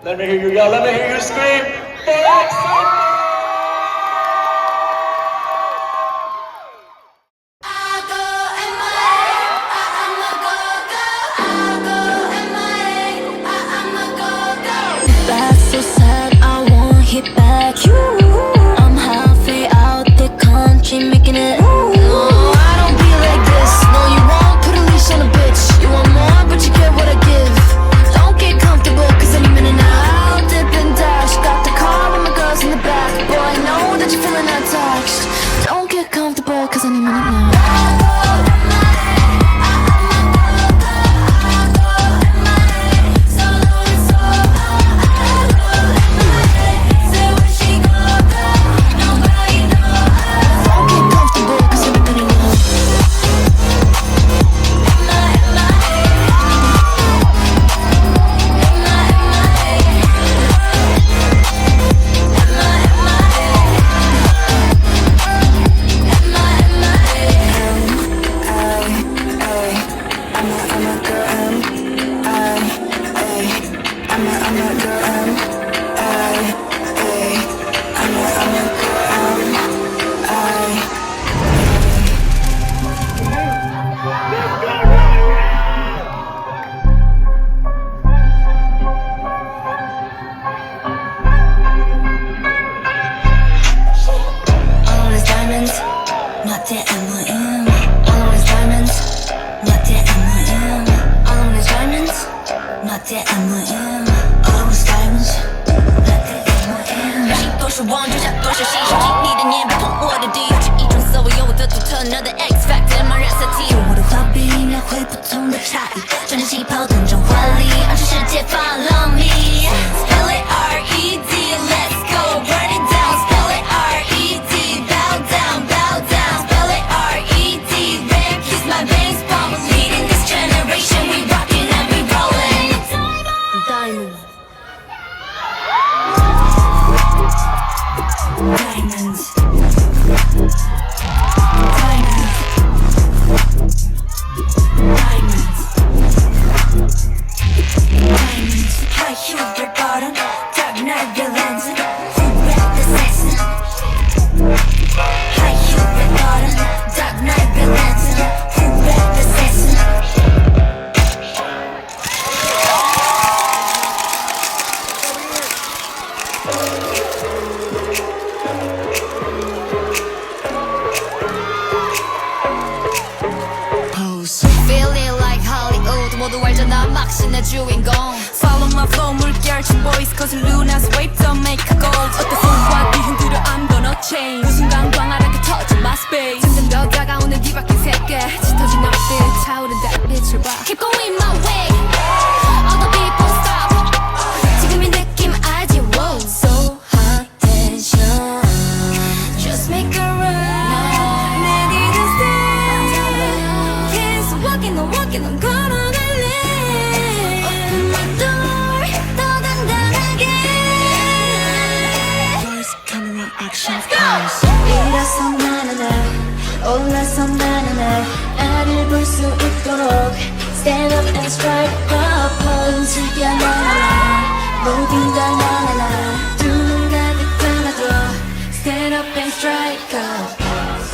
Let me hear you yell, let me hear you scream for excitement! That's so sad, I won't hit back. I'm halfway out the country making it. No, I don't be like this. No, you won't put a leash on a bitch. You want more, but you get what I give. Don't get comfortable, cause any minute now I'll dip and dash. Got the car with my girls in the back. Boy, I know that you're feeling attached. Don't get comfortable, cause any minute now Another X factor in my recipe。有我的画笔，描绘不同的差异，穿着旗袍登上华丽，让全世界 follow me。Spell it R.E.D. Let's go burn it down. Spell it R.E.D. Bow down, bow down. Spell it R.E.D. Red keeps my veins pumping. Leading this generation, we rockin' and we rollin'. Diamonds. Diamonds. High heel, red bottom, dark night villains. Who read the lesson? High heel, red bottom, dark night villains. Who read the lesson? Pose. Feeling like Hollywood, 모두 알잖아 막신의 주인공. Follow my flow, 물결친 boys, cause LOONA's wave don't make a gold. 어떤 손과 뒤 흔들어 I'm gonna change. 무순간 광활하게 터진 my space. 점점 더 다가오는 뒤바뀐 세계. 짙어진 얼빛, 차오른 달빛을 봐. Keep going my way. All the people stop. 지금 이 느낌 알지? Whoa. So high tension. Just make a run. 내 뒤를 stay. Keep walking on, walking on, 걸어갈래. Open my door. 더 당당하게. Voice, camera, action, pose. 일어서 나나나 올라서 나나나 나를 볼 수 있도록 Stand up and strike a pose. 즐겨 나나나 모든 걸 나나나 두 눈 가득 감아줘 Stand up and strike a pose.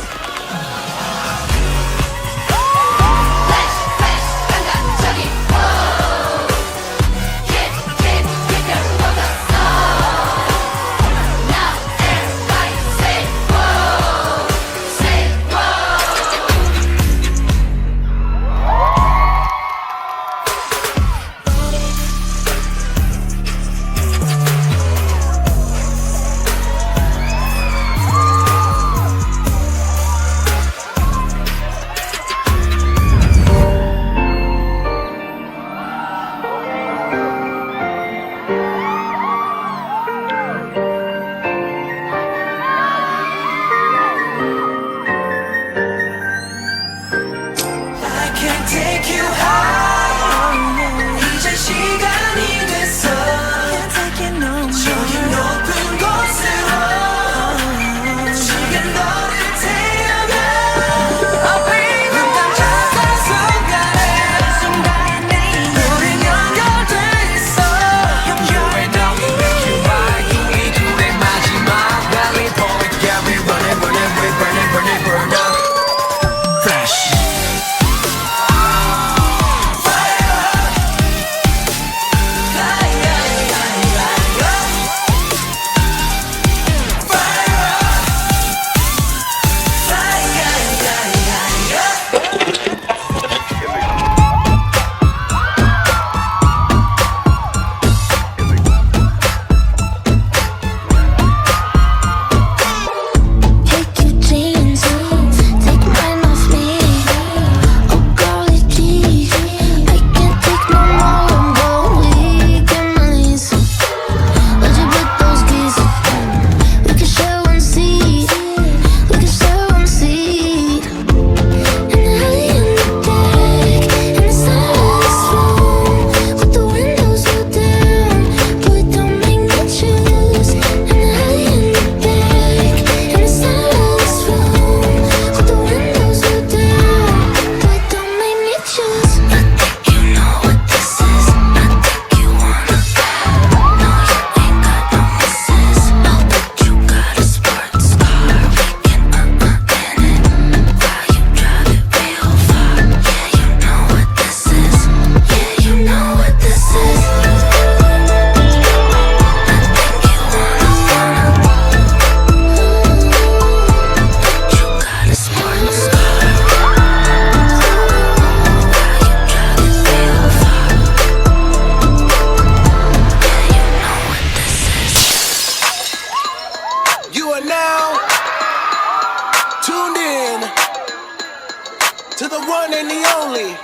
only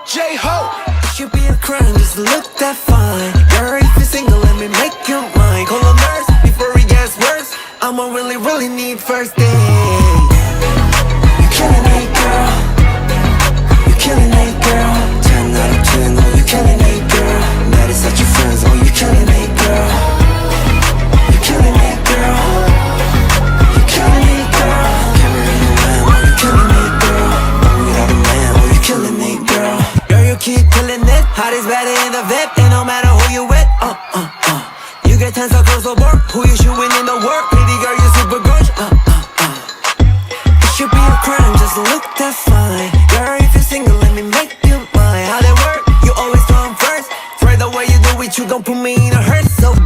J-Ho. It should be a crime just to look that fine. Girl, if you're single, let me make you mine. Call a nurse before it gets worse. I'ma really need first aid. You killing it, girl. You killing it, girl. 10 out of 10, oh, you killing it, girl. That is such your friends, oh, you killing it, girl. You killing it, girl. You killing it, girl. Camera in the man, oh, you killing it, girl. Without a man, oh, you killing it, girl. Girl, you keep killing it. Hottest better in the VIP, and no matter who you with, you get 10 circles of work. Who you shooting in the work? Pretty girl, you super gorgeous. It should be a crime just to look that fine. Girl, if you're single, let me make you mine. How they work? You always come first. For the way you do it, you gon' put me in a hurt. So